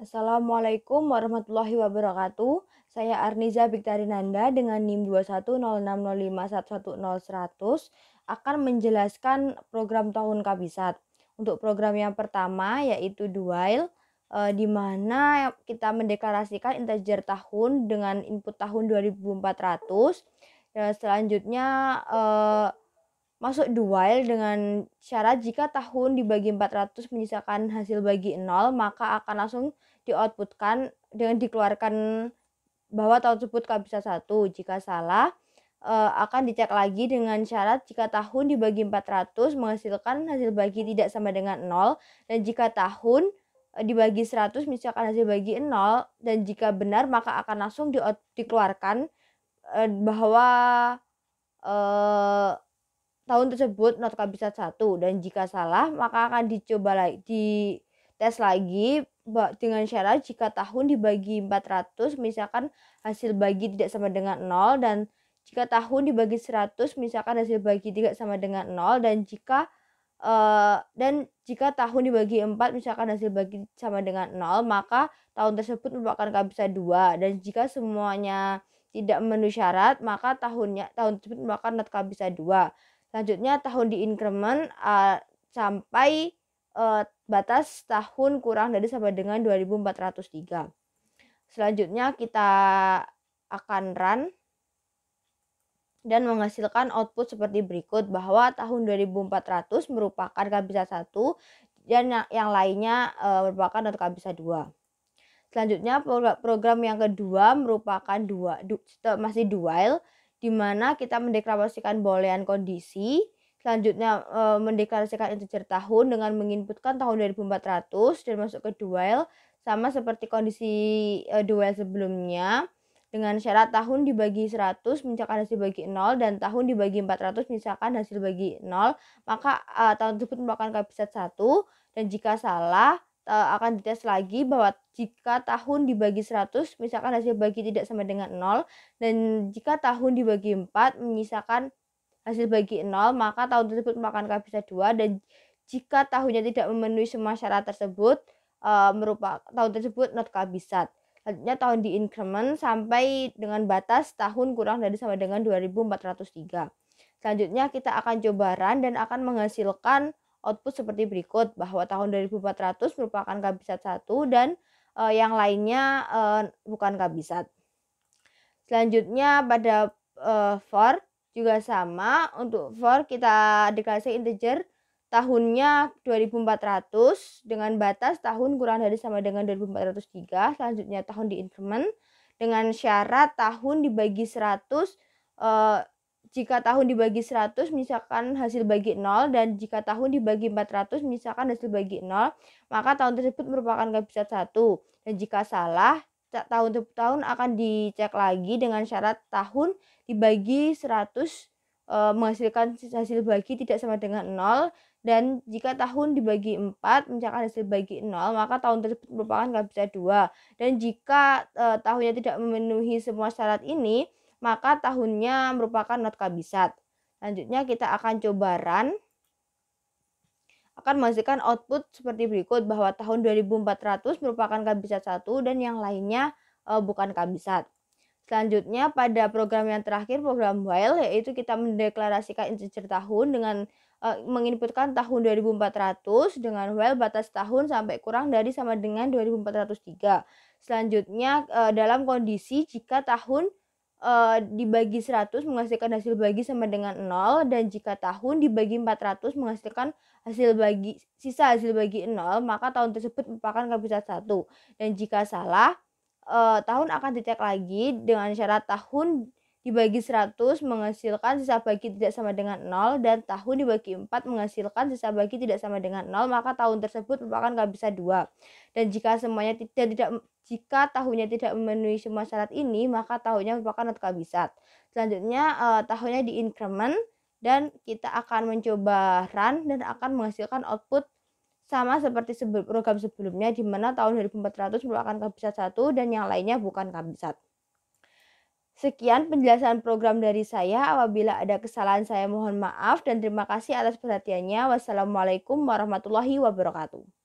Assalamualaikum warahmatullahi wabarakatuh. Saya Arniza Biktarinanda dengan NIM 210605110 akan menjelaskan program tahun Kabisat. Untuk program yang pertama yaitu Duail, di mana kita mendeklarasikan integer tahun dengan input tahun 2400. Selanjutnya masuk dual dengan syarat jika tahun dibagi 400 menyisakan hasil bagi 0, maka akan langsung di-outputkan dengan dikeluarkan bahwa tahun tersebut kabisat 1. Jika salah, akan dicek lagi dengan syarat jika tahun dibagi 400 menghasilkan hasil bagi tidak sama dengan 0, dan jika tahun dibagi 100 misalkan hasil bagi 0, dan jika benar maka akan langsung dikeluarkan bahwa tahun tersebut not kabisat 1, dan jika salah maka akan dicoba lagi, dites lagi dengan syarat jika tahun dibagi 400 misalkan hasil bagi tidak sama dengan 0, dan jika tahun dibagi 100 misalkan hasil bagi tidak sama dengan 0, dan jika tahun dibagi 4 misalkan hasil bagi sama dengan 0, maka tahun tersebut merupakan kabisat 2, dan jika semuanya tidak memenuhi syarat maka tahun tersebut merupakan not kabisat 2. Selanjutnya tahun diinkremen sampai batas tahun kurang dari sama dengan 2403. Selanjutnya kita akan run dan menghasilkan output seperti berikut, bahwa tahun 2400 merupakan kabisat 1 dan yang lainnya merupakan not kabisat 2. Selanjutnya program yang kedua merupakan masih dual, di mana kita mendeklarasikan boolean kondisi. Selanjutnya mendeklarasikan integer tahun dengan menginputkan tahun 2400 dan masuk ke dual, sama seperti kondisi dual sebelumnya, dengan syarat tahun dibagi 100 misalkan hasil bagi 0, dan tahun dibagi 400 misalkan hasil bagi 0, maka tahun tersebut merupakan kabisat 1, dan jika salah akan dites lagi bahwa jika tahun dibagi 100 misalkan hasil bagi tidak sama dengan 0, dan jika tahun dibagi 4 menyisakan hasil bagi 0, maka tahun tersebut merupakan kabisat 2, dan jika tahunnya tidak memenuhi semua syarat tersebut tahun tersebut not kabisat. Selanjutnya tahun diinkremen sampai dengan batas tahun kurang dari sama dengan 2403. Selanjutnya kita akan coba run dan akan menghasilkan output seperti berikut, bahwa tahun 2400 merupakan kabisat 1 dan yang lainnya bukan kabisat. Selanjutnya pada for juga sama. Untuk for kita deklarasi integer tahunnya 2400 dengan batas tahun kurang dari sama dengan 2403. Selanjutnya tahun diinkremen dengan syarat tahun dibagi 100, jika tahun dibagi 100 misalkan hasil bagi 0, dan jika tahun dibagi 400 misalkan hasil bagi 0, maka tahun tersebut merupakan kabisat 1, dan jika salah tahun akan dicek lagi dengan syarat tahun dibagi 100 menghasilkan hasil bagi tidak sama dengan 0, dan jika tahun dibagi 4 misalkan hasil bagi 0, maka tahun tersebut merupakan kabisat 2, dan jika tahunnya tidak memenuhi semua syarat ini maka tahunnya merupakan not kabisat. Selanjutnya kita akan coba run, akan menghasilkan output seperti berikut, bahwa tahun 2400 merupakan kabisat 1 dan yang lainnya bukan kabisat. Selanjutnya pada program yang terakhir, program while, yaitu kita mendeklarasikan integer tahun dengan menginputkan tahun 2400 dengan while batas tahun sampai kurang dari sama dengan 2403. Selanjutnya dalam kondisi jika tahun dibagi 100 menghasilkan hasil bagi sama dengan 0, dan jika tahun dibagi 400 menghasilkan sisa hasil bagi 0, maka tahun tersebut merupakan kabisat 1, dan jika salah tahun akan dicek lagi dengan syarat tahun dibagi 100 menghasilkan sisa bagi tidak sama dengan 0, dan tahun dibagi 4 menghasilkan sisa bagi tidak sama dengan 0, maka tahun tersebut merupakan kabisat 2. Dan jika tahunnya tidak memenuhi semua syarat ini, maka tahunnya merupakan not kabisat. Selanjutnya tahunnya diinkremen dan kita akan mencoba run dan akan menghasilkan output sama seperti program sebelumnya, di mana tahun 2400 merupakan kabisat 1 dan yang lainnya bukan kabisat. Sekian penjelasan program dari saya. Apabila ada kesalahan saya mohon maaf, dan terima kasih atas perhatiannya. Wassalamualaikum warahmatullahi wabarakatuh.